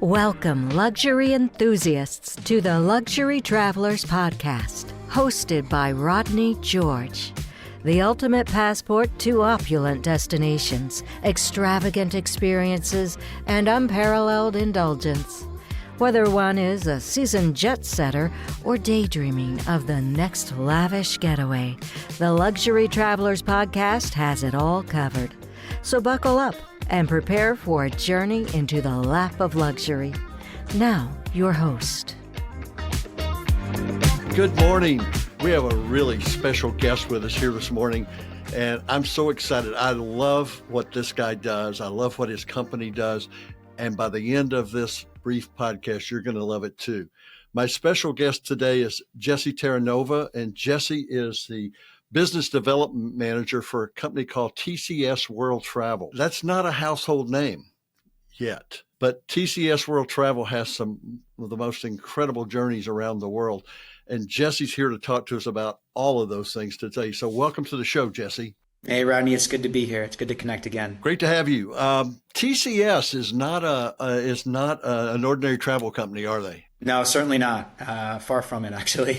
Welcome, luxury enthusiasts, to the Luxury Travelers Podcast, hosted by Rodney George. The ultimate passport to opulent destinations, extravagant experiences, and unparalleled indulgence. Whether one is a seasoned jet setter or daydreaming of the next lavish getaway, the Luxury Travelers Podcast has it all covered. So buckle up and prepare for a journey into the lap of luxury. Now, your host. Good morning. We have a really special guest with us here this morning, and I'm so excited. I love what this guy does. I love what his company does, and by the end of this brief podcast, you're going to love it too. My special guest today is Jesse Terranova, and Jesse is the business development manager for a company called TCS World Travel. That's not a household name yet, but TCS World Travel has some of the most incredible journeys around the world. And Jesse's here to talk to us about all of those things today. So welcome to the show, Jesse. Hey, Rodney, it's good to be here. It's good to connect again. Great to have you. TCS is not an ordinary travel company, are they? No, certainly not. Far from it, actually.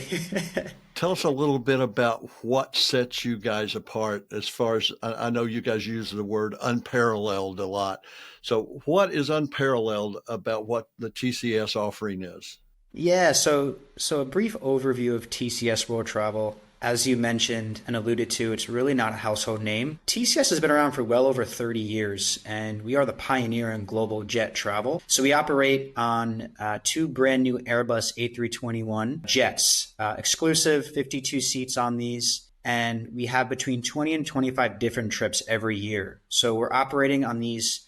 Tell us a little bit about what sets you guys apart as far as, I know you guys use the word unparalleled a lot. So what is unparalleled about what the TCS offering is? Yeah, so a brief overview of TCS World Travel. As you mentioned and alluded to, it's really not a household name. TCS has been around for well over 30 years, and we are the pioneer in global jet travel. So we operate on two brand new Airbus A321 Jets, exclusive 52 seats on these. And we have between 20 and 25 different trips every year. So we're operating on these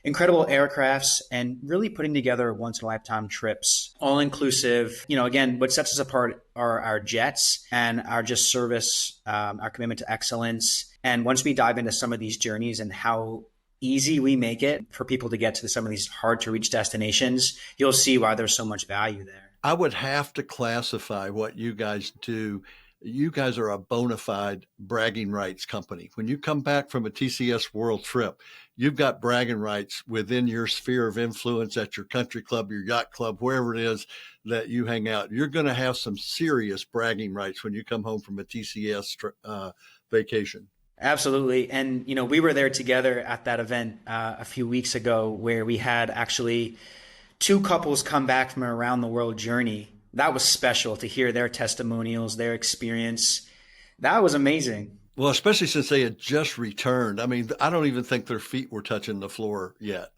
incredible aircrafts and really putting together once-in-a-lifetime trips, all-inclusive. You know, again, what sets us apart are our jets and our just service, our commitment to excellence. And once we dive into some of these journeys and how easy we make it for people to get to some of these hard-to-reach destinations, you'll see why there's so much value there. I would have to classify what you guys do. You guys are a bona fide bragging rights company. When you come back from a TCS World trip, you've got bragging rights within your sphere of influence at your country club, your yacht club, wherever it is that you hang out. You're going to have some serious bragging rights when you come home from a TCS vacation. Absolutely. And, you know, we were there together at that event a few weeks ago where we had actually two couples come back from an around the world journey. That was special to hear their testimonials, their experience. That was amazing. Well, especially since they had just returned. I mean, I don't even think their feet were touching the floor yet.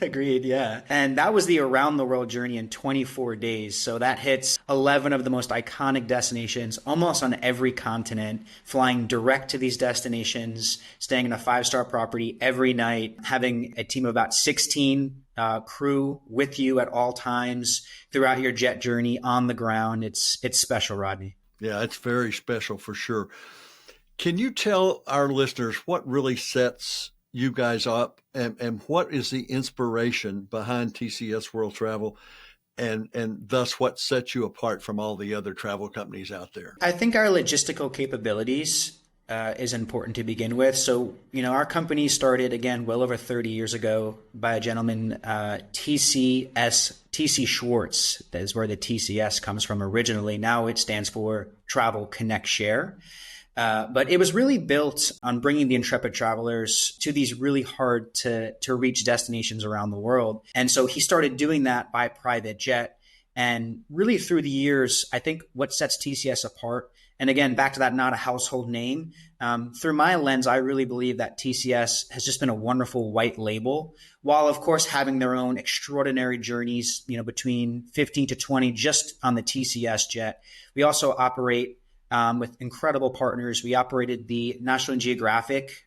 Agreed, yeah. And that was the around the world journey in 24 days. So that hits 11 of the most iconic destinations, almost on every continent, flying direct to these destinations, staying in a 5-star property every night, having a team of about 16 crew with you at all times throughout your jet journey on the ground. It's special, Rodney. Yeah, it's very special for sure. Can you tell our listeners what really sets you guys up and what is the inspiration behind TCS World Travel and thus what sets you apart from all the other travel companies out there? I think our logistical capabilities is important to begin with. So, you know, our company started, again, well over 30 years ago by a gentleman, TC Schwartz. That is where the TCS comes from originally. Now it stands for Travel Connect Share. But it was really built on bringing the intrepid travelers to these really hard to reach destinations around the world. And so he started doing that by private jet. And really through the years, I think what sets TCS apart, and again, back to that not a household name, through my lens, I really believe that TCS has just been a wonderful white label, while of course having their own extraordinary journeys, you know, between 15 to 20 just on the TCS jet. We also operate with incredible partners. We operated the National Geographic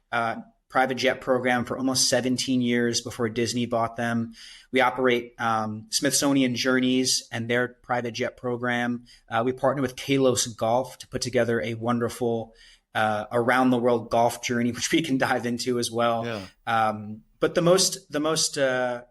private jet program for almost 17 years before Disney bought them. We operate Smithsonian Journeys and their private jet program. We partner with Kalos Golf to put together a wonderful around the world golf journey, which we can dive into as well. Yeah. But the most I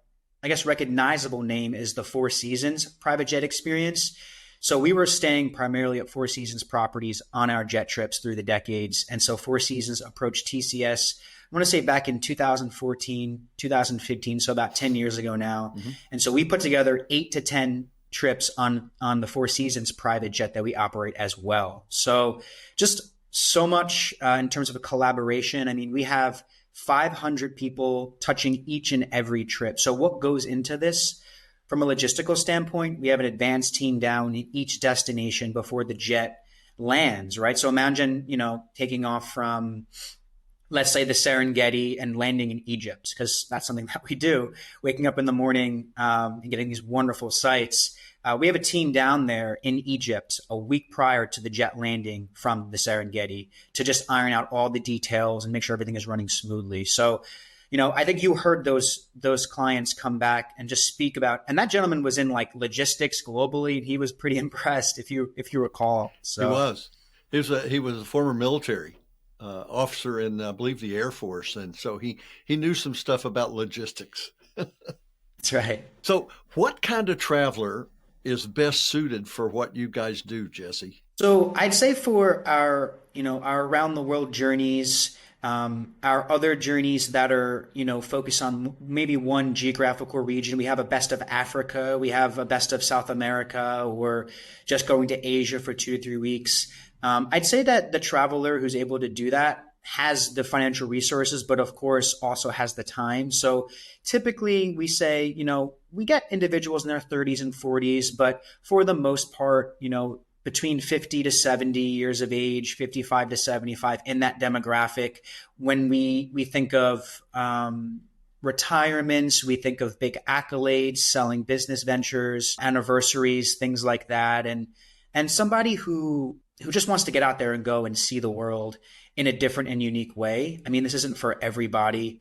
guess recognizable name is the Four Seasons private jet experience. So we were staying primarily at Four Seasons properties on our jet trips through the decades. And so Four Seasons approached TCS want to say back in 2014, 2015, so about 10 years ago now. Mm-hmm. And so we put together 8 to 10 trips on the Four Seasons private jet that we operate as well. So just so much in terms of a collaboration. I mean, we have 500 people touching each and every trip. So what goes into this? From a logistical standpoint, we have an advanced team down in each destination before the jet lands, right? So imagine, taking off from, let's say, the Serengeti and landing in Egypt, because that's something that we do, waking up in the morning and getting these wonderful sights. We have a team down there in Egypt a week prior to the jet landing from the Serengeti to just iron out all the details and make sure everything is running smoothly. So, I think you heard those clients come back and just speak about, and that gentleman was in like logistics globally. He was pretty impressed, if you recall. So He was. He was a former military officer in, I believe, the Air Force, and so he knew some stuff about logistics. That's right. So, what kind of traveler is best suited for what you guys do, Jesse? So I'd say for our around the world journeys, our other journeys that are, focused on maybe one geographical region. We have a best of Africa. We have a best of South America, or just going to Asia for 2 to 3 weeks. I'd say that the traveler who's able to do that has the financial resources, but of course also has the time. So typically we say, we get individuals in their 30s and 40s, but for the most part, between 50 to 70 years of age, 55 to 75 in that demographic. When we think of retirements, we think of big accolades, selling business ventures, anniversaries, things like that. And somebody who just wants to get out there and go and see the world in a different and unique way. I mean, this isn't for everybody,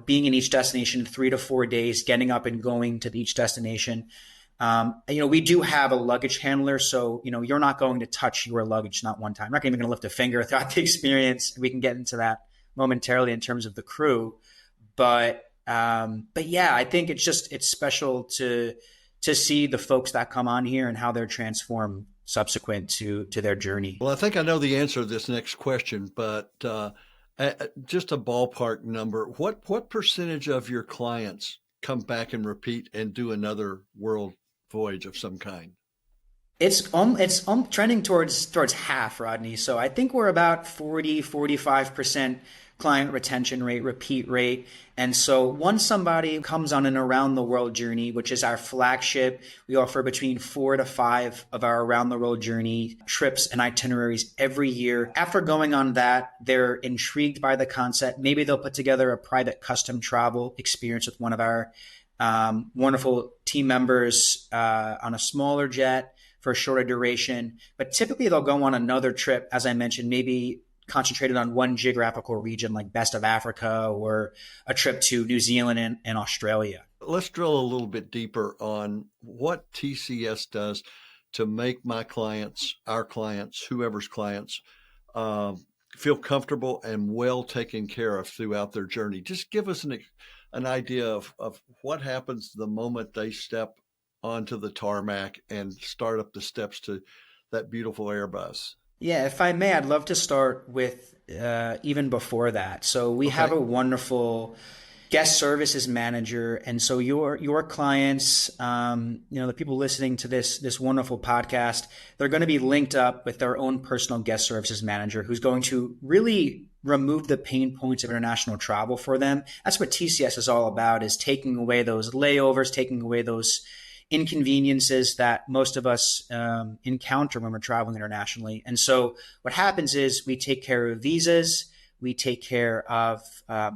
being in each destination 3 to 4 days, getting up and going to each destination. We do have a luggage handler, so, you're not going to touch your luggage, not one time. I'm not even going to lift a finger throughout the experience. We can get into that momentarily in terms of the crew. But yeah, I think it's special to see the folks that come on here and how they're transformed subsequent to their journey. Well, I think I know the answer to this next question, but just a ballpark number. What percentage of your clients come back and repeat and do another world voyage of some kind? It's trending towards half, Rodney. So I think we're about 45% client retention rate, repeat rate. And so once somebody comes on an around the world journey, which is our flagship, we offer between 4 to 5 of our around the world journey trips and itineraries every year. After going on that, they're intrigued by the concept. Maybe they'll put together a private custom travel experience with one of our wonderful team members on a smaller jet for a shorter duration. But typically they'll go on another trip, as I mentioned, maybe concentrated on one geographical region like best of Africa, or a trip to New Zealand and Australia. Let's drill a little bit deeper on what TCS does to make my clients, our clients, whoever's clients, feel comfortable and well taken care of throughout their journey. Just give us an idea of what happens the moment they step onto the tarmac and start up the steps to that beautiful Airbus. Yeah, if I may, I'd love to start with even before that. So we have a wonderful guest services manager, and so your clients, the people listening to this wonderful podcast, they're going to be linked up with their own personal guest services manager, who's going to really remove the pain points of international travel for them. That's what TCS is all about: is taking away those layovers, taking away those inconveniences that most of us encounter when we're traveling internationally. And so what happens is we take care of visas, we take care of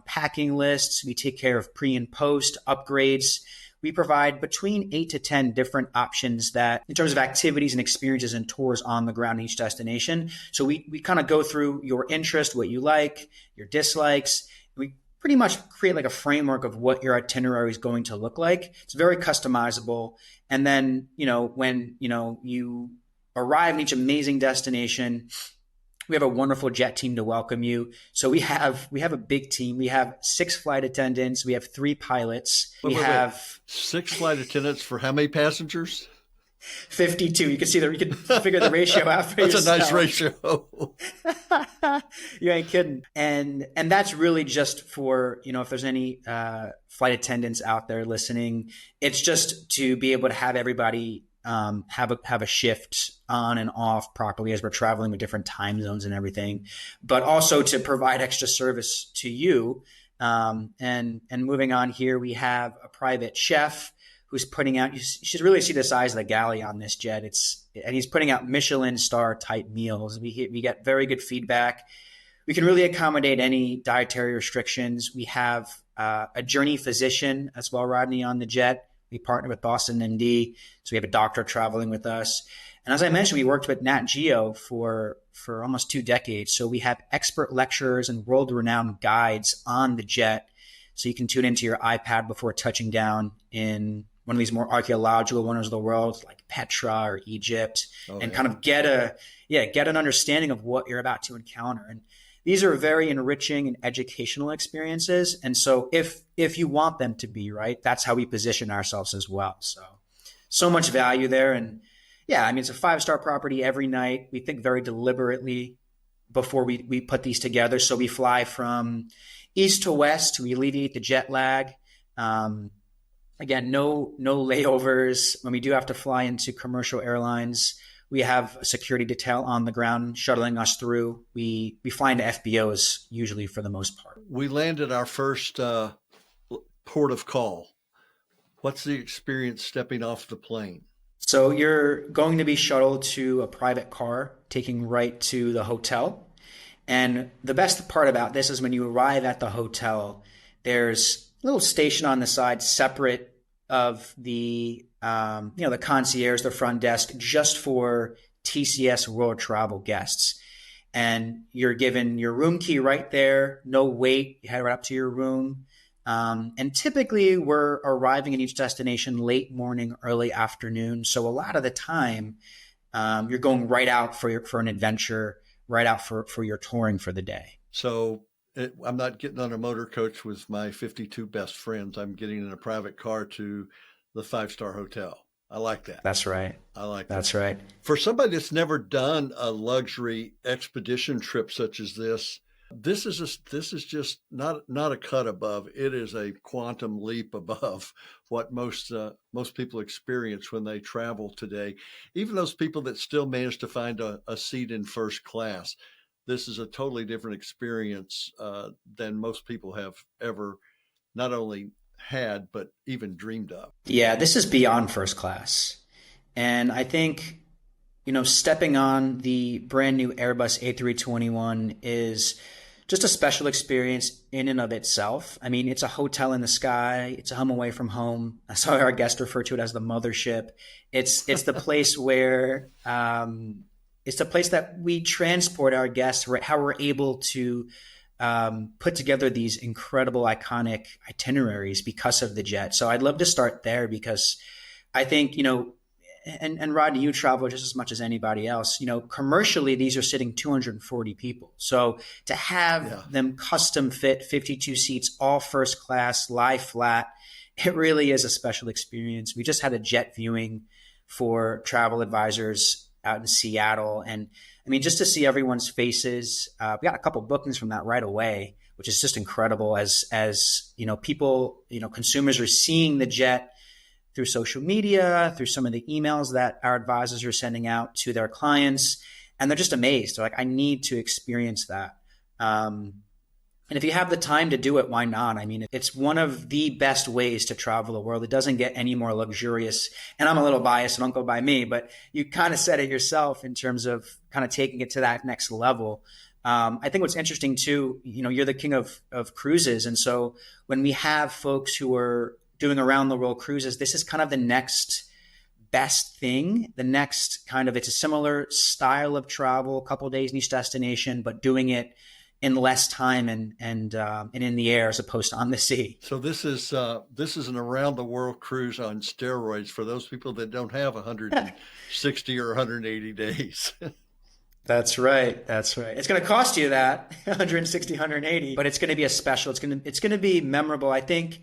packing lists, we take care of pre and post upgrades. We provide between 8 to 10 different options that, in terms of activities and experiences and tours on the ground in each destination. So we kind of go through your interest, what you like, your dislikes. We pretty much create like a framework of what your itinerary is going to look like. It's very customizable. And then, when, you arrive in each amazing destination, we have a wonderful jet team to welcome you. So we have a big team. We have 6 flight attendants. We have 3 pilots. We have 6 flight attendants for how many passengers? 52. You can see you can figure the ratio out for That's yourself. a nice ratio. You ain't kidding. And that's really just for, if there's any flight attendants out there listening, it's just to be able to have everybody have a shift on and off properly as we're traveling with different time zones and everything, but also to provide extra service to you. And moving on here, we have a private chef who's putting out, you should really see the size of the galley on this jet. And he's putting out Michelin-star-type meals. We get very good feedback. We can really accommodate any dietary restrictions. We have a journey physician as well, Rodney, on the jet. We partner with Boston MD, so we have a doctor traveling with us. And as I mentioned, we worked with Nat Geo for almost 2 decades. So we have expert lecturers and world-renowned guides on the jet. So you can tune into your iPad before touching down in one of these more archaeological wonders of the world, like Petra or Egypt, kind of get an understanding of what you're about to encounter. And these are very enriching and educational experiences. And so if you want them to be, right, that's how we position ourselves as well. So much value there. And yeah, I mean, it's a 5-star property every night. We think very deliberately before we put these together. So we fly from east to west. We alleviate the jet lag. Again, no layovers. When we do have to fly into commercial airlines, we have a security detail on the ground shuttling us through. We fly into FBOs usually for the most part. We landed our first port of call. What's the experience stepping off the plane? So you're going to be shuttled to a private car taking right to the hotel. And the best part about this is when you arrive at the hotel, there's a little station on the side separate of the the concierge, the front desk, just for TCS World Travel guests. And you're given your room key right there, no wait, you head right up to your room. And typically we're arriving in each destination late morning, early afternoon. So a lot of the time you're going right out for an adventure, right out for your touring for the day. So I'm not getting on a motor coach with my 52 best friends. I'm getting in a private car to the 5-star hotel. I like that. That's right. I like that. That's right. For somebody that's never done a luxury expedition trip such as this is just not a cut above. It is a quantum leap above what most people experience when they travel today. Even those people that still manage to find a seat in first class. This is a totally different experience than most people have ever not only had, but even dreamed of. Yeah, this is beyond first class. And I think, stepping on the brand new Airbus A321 is just a special experience in and of itself. I mean, it's a hotel in the sky. It's a home away from home. I saw our guest refer to it as the mothership. It's the place where it's the place that we transport our guests, how we're able to put together these incredible, iconic itineraries because of the jet. So I'd love to start there because I think, and Rodney, you travel just as much as anybody else. Commercially, these are sitting 240 people. So to have them custom fit 52 seats, all first class, lie flat, it really is a special experience. We just had a jet viewing for travel advisors out in Seattle. And I mean, just to see everyone's faces, we got a couple bookings from that right away, which is just incredible as people, consumers are seeing the jet through social media, through some of the emails that our advisors are sending out to their clients. And they're just amazed. They're like, I need to experience that. And if you have the time to do it, why not? I mean, it's one of the best ways to travel the world. It doesn't get any more luxurious. And I'm a little biased, so don't go by me, but you kind of said it yourself in terms of kind of taking it to that next level. I think what's interesting too, you're the king of cruises. And so when we have folks who are doing around the world cruises, this is kind of the next best thing. The next kind of, it's a similar style of travel, a couple of days in each destination, but doing it in less time and in the air as opposed to on the sea. So this is an around the world cruise on steroids for those people that don't have 160 or 180 days. That's right. That's right. It's going to cost you that 160, 180, but it's going to be a special. It's going to be memorable. I think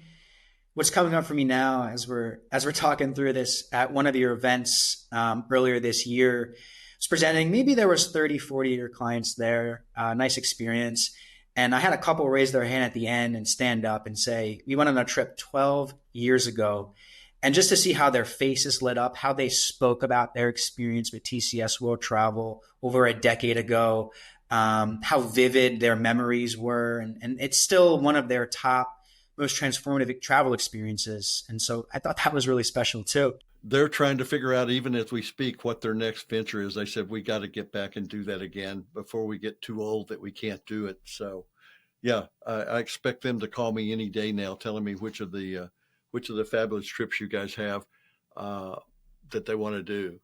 what's coming up for me now as we're talking through this, at one of your events earlier this year, was presenting. Maybe there was 30, 40 of your clients there. Nice experience. And I had a couple raise their hand at the end and stand up and say, we went on a trip 12 years ago. And just to see how their faces lit up, how they spoke about their experience with TCS World Travel over a decade ago, how vivid their memories were. And it's still one of their top most transformative travel experiences. And so I thought that was really special too. They're trying to figure out, even as we speak, what their next venture is. They said, we got to get back and do that again before we get too old that we can't do it. So yeah, I expect them to call me any day now, telling me which of the fabulous trips you guys have that they want to do.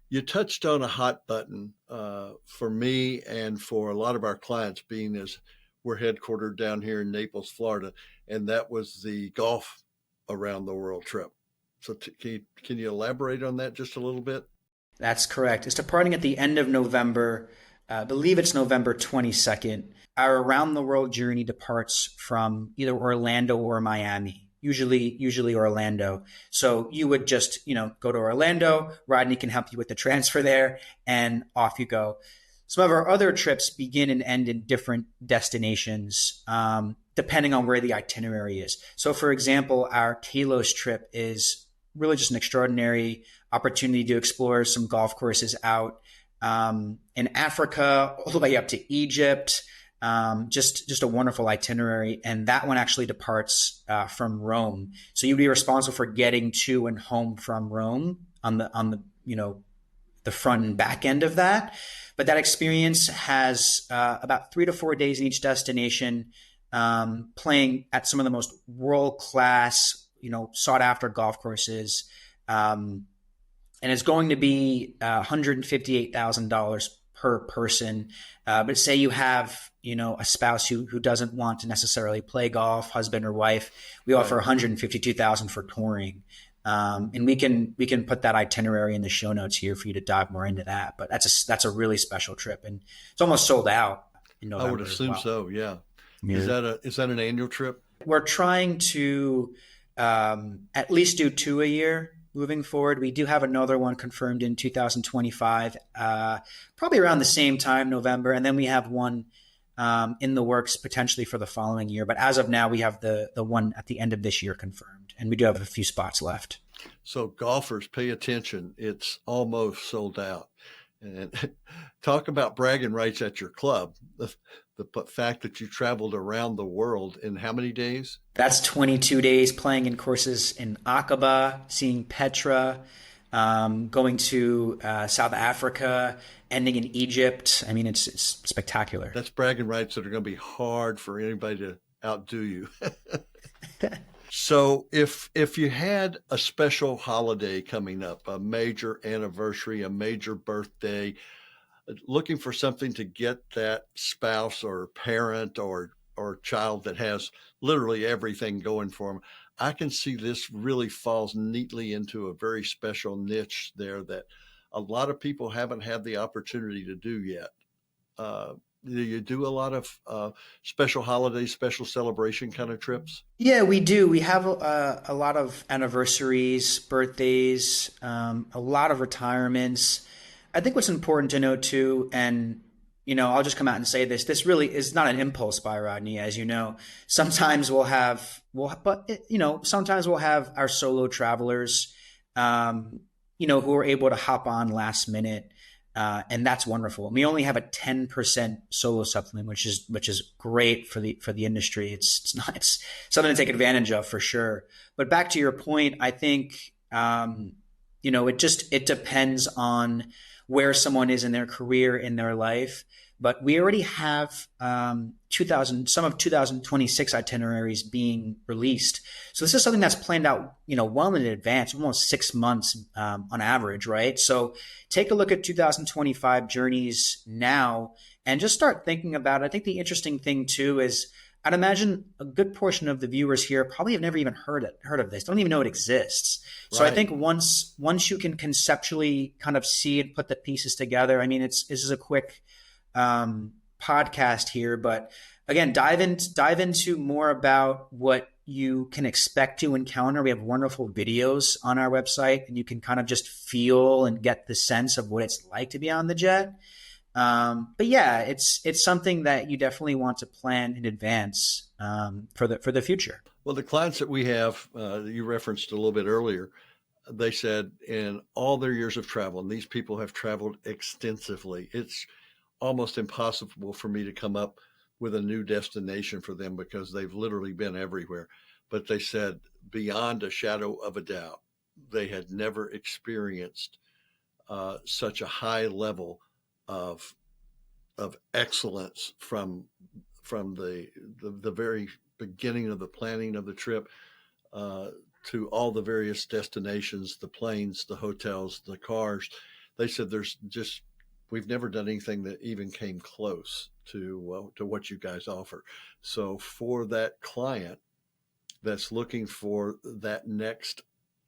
You touched on a hot button for me and for a lot of our clients, being as we're headquartered down here in Naples, Florida, and that was the golf around the world trip. So can you elaborate on that just a little bit? That's correct. It's departing at the end of November. I believe it's November 22nd. Our around the world journey departs from either Orlando or Miami, usually Orlando. So you would just, go to Orlando. Rodney can help you with the transfer there, and off you go. Some of our other trips begin and end in different destinations, depending on where the itinerary is. So for example, our Kalos trip is really just an extraordinary opportunity to explore some golf courses out in Africa, all the way up to Egypt. Just a wonderful itinerary. And that one actually departs from Rome. So you'd be responsible for getting to and home from Rome on the the front and back end of that. But that experience has about 3 to 4 days in each destination, playing at some of the most world-class, sought after golf courses. And it's going to be $158,000 per person. But say you have, a spouse who doesn't want to necessarily play golf, husband or wife, we offer $152,000 for touring. And we can put that itinerary in the show notes here for you to dive more into that. But that's a really special trip, and it's almost sold out in November. I would assume so. Yeah. Is that an annual trip? We're trying to at least do 2 a year moving forward. We do have another one confirmed in 2025, probably around the same time, November, and then we have one in the works potentially for the following year. But as of now, we have the one at the end of this year confirmed, and we do have a few spots left. So golfers, pay attention. It's almost sold out. And talk about bragging rights at your club. The fact that you traveled around the world in how many days? That's 22 days, playing in courses in Aqaba, seeing Petra, going to South Africa, ending in Egypt. I mean, it's spectacular. That's bragging rights that are going to be hard for anybody to outdo you. So if you had a special holiday coming up, a major anniversary, a major birthday, looking for something to get that spouse or parent or child that has literally everything going for them, I can see this really falls neatly into a very special niche there that a lot of people haven't had the opportunity to do yet. Do you do a lot of special holidays, special celebration kind of trips? Yeah, we do. We have a lot of anniversaries, birthdays, a lot of retirements. I think what's important to note too, and I'll just come out and say this really is not an impulse buy, Rodney, as you know. Sometimes sometimes we'll have our solo travelers, who are able to hop on last minute. And that's wonderful. We only have a 10% solo supplement, which is great for the industry. It's something to take advantage of for sure. But back to your point, I think, it depends on where someone is in their career, in their life. But we already have some of 2026 itineraries being released. So this is something that's planned out, well in advance, almost 6 months on average, right? So take a look at 2025 journeys now and just start thinking about it. I think the interesting thing too is I'd imagine a good portion of the viewers here probably have never even heard of this, don't even know it exists. So I think once you can conceptually kind of see and put the pieces together, I mean, this is a quick podcast here, but again, dive into more about what you can expect to encounter. We have wonderful videos on our website, and you can kind of just feel and get the sense of what it's like to be on the jet. But yeah, it's something that you definitely want to plan in advance for the future. Well, the clients that we have, that you referenced a little bit earlier, they said in all their years of travel, and these people have traveled extensively, it's almost impossible for me to come up with a new destination for them because they've literally been everywhere. But they said beyond a shadow of a doubt, they had never experienced such a high level of excellence from the very beginning of the planning of the trip to all the various destinations, the planes, the hotels, the cars. They said we've never done anything that even came close to what you guys offer. So for that client that's looking for that next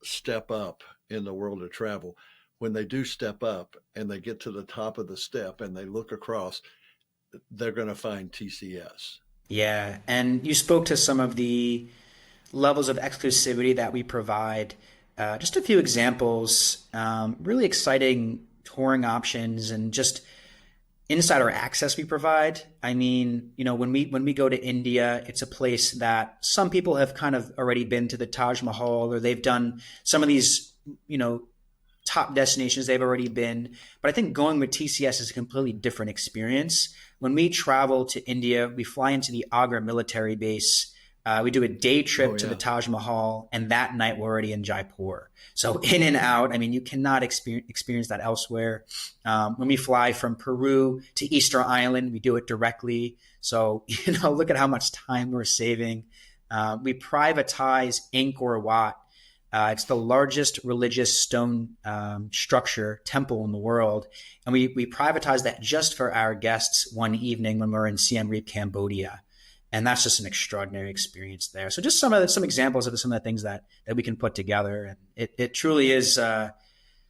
step up in the world of travel, when they do step up and they get to the top of the step and they look across, they're going to find TCS. Yeah, and you spoke to some of the levels of exclusivity that we provide. Just a few examples, really exciting touring options and just insider access we provide. I mean, when we go to India, it's a place that some people have kind of already been to, the Taj Mahal, or they've done some of these, top destinations they've already been. But I think going with TCS is a completely different experience. When we travel to India, we fly into the Agra military base. We do a day trip to the Taj Mahal, and that night we're already in Jaipur. So in and out, I mean, you cannot experience that elsewhere. When we fly from Peru to Easter Island, we do it directly. So, look at how much time we're saving. We privatize Angkor Wat. It's the largest religious stone structure, temple in the world. And we privatize that just for our guests one evening when we're in Siem Reap, Cambodia. And that's just an extraordinary experience there. So just some examples of some of the things that we can put together. And it truly is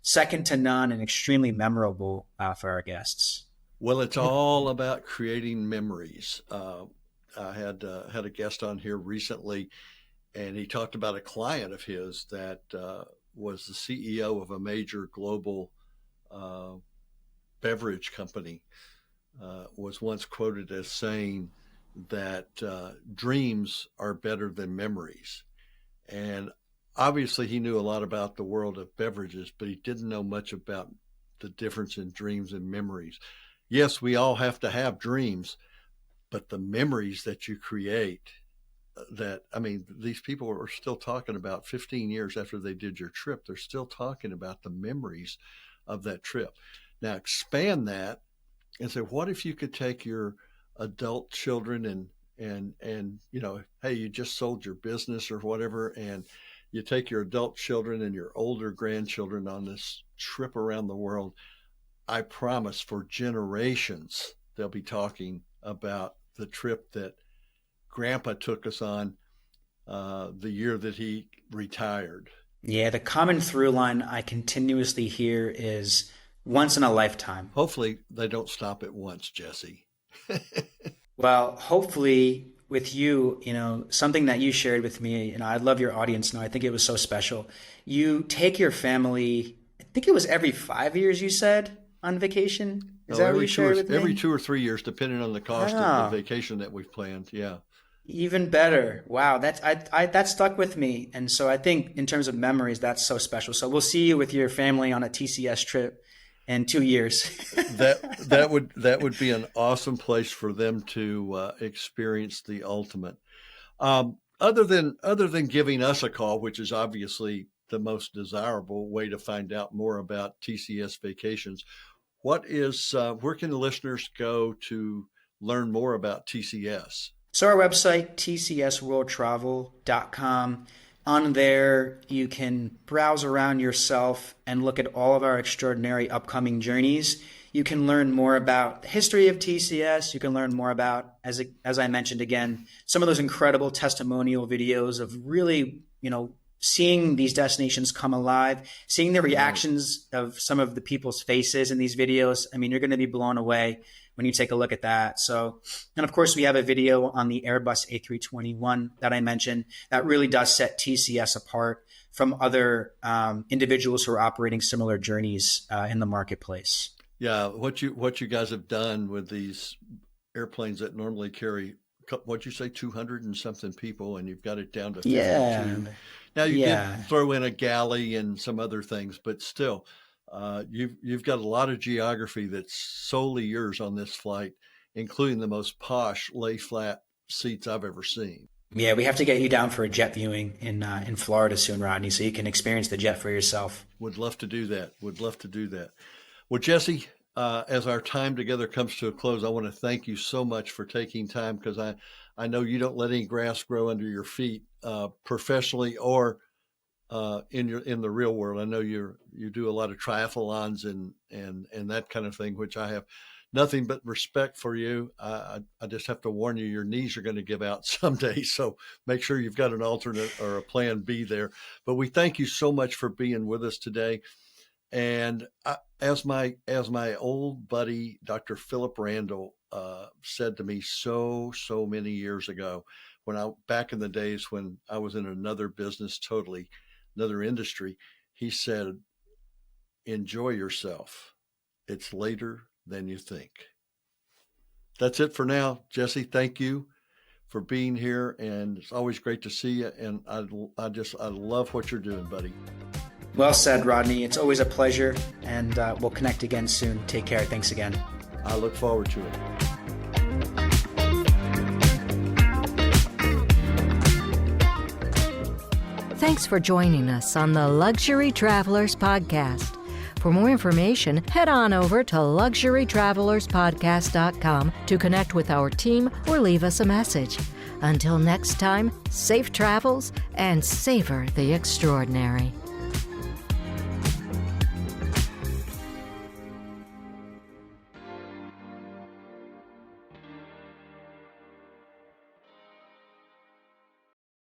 second to none and extremely memorable for our guests. Well, it's all about creating memories. I had a guest on here recently, and he talked about a client of his that was the CEO of a major global beverage company, was once quoted as saying that dreams are better than memories. And obviously he knew a lot about the world of beverages, but he didn't know much about the difference in dreams and memories. Yes, we all have to have dreams, but the memories that you create, these people are still talking about 15 years after they did your trip. They're still talking about the memories of that trip. Now expand that and say, what if you could take your adult children and hey, you just sold your business or whatever, and you take your adult children and your older grandchildren on this trip around the world. I promise for generations, they'll be talking about the trip that Grandpa took us on the year that he retired. Yeah, the common through line I continuously hear is once in a lifetime. Hopefully they don't stop at once, Jesse. Well, hopefully with you, something that you shared with me, I love your audience now. I think it was so special. You take your family, I think it was every 5 years you said, on vacation. Is that what you shared with me? Every 2 or 3 years, depending on the cost of the vacation that we've planned. Yeah. Even better. Wow. That stuck with me. And so I think in terms of memories, that's so special. So we'll see you with your family on a TCS trip in 2 years. that would be an awesome place for them to experience the ultimate. Other than giving us a call, which is obviously the most desirable way to find out more about TCS Vacations, where can the listeners go to learn more about TCS? So our website, tcsworldtravel.com. On there, you can browse around yourself and look at all of our extraordinary upcoming journeys. You can learn more about the history of TCS. You can learn more about, as I mentioned again, some of those incredible testimonial videos of really, seeing these destinations come alive, seeing the reactions of some of the people's faces in these videos. I mean, you're going to be blown away. when you take a look at that. So, and of course, we have a video on the Airbus A321 that I mentioned that really does set TCS apart from other individuals who are operating similar journeys in the marketplace. Yeah, what you guys have done with these airplanes that normally carry, what'd you say, 200 and something people, and you've got it down to 52. Yeah. Now you Yeah. did throw in a galley and some other things, but still, you've got a lot of geography that's solely yours on this flight, including the most posh lay flat seats I've ever seen. Yeah, we have to get you down for a jet viewing in Florida soon, Rodney, so you can experience the jet for yourself. Would love to do that. Well, Jesse, as our time together comes to a close, I want to thank you so much for taking time, because I know you don't let any grass grow under your feet, professionally or in the real world. I know you do a lot of triathlons and that kind of thing, which I have nothing but respect for you. I just have to warn you, your knees are going to give out someday. So make sure you've got an alternate or a plan B there. But we thank you so much for being with us today. And as my old buddy, Dr. Philip Randall, said to me so many years ago, back in the days when I was in another business, totally another industry, he said, enjoy yourself. It's later than you think. That's it for now. Jesse, thank you for being here. And it's always great to see you. And I love what you're doing, buddy. Well said, Rodney. It's always a pleasure, and we'll connect again soon. Take care. Thanks again. I look forward to it. Thanks for joining us on the Luxury Travelers Podcast. For more information, head on over to luxurytravelerspodcast.com to connect with our team or leave us a message. Until next time, safe travels and savor the extraordinary.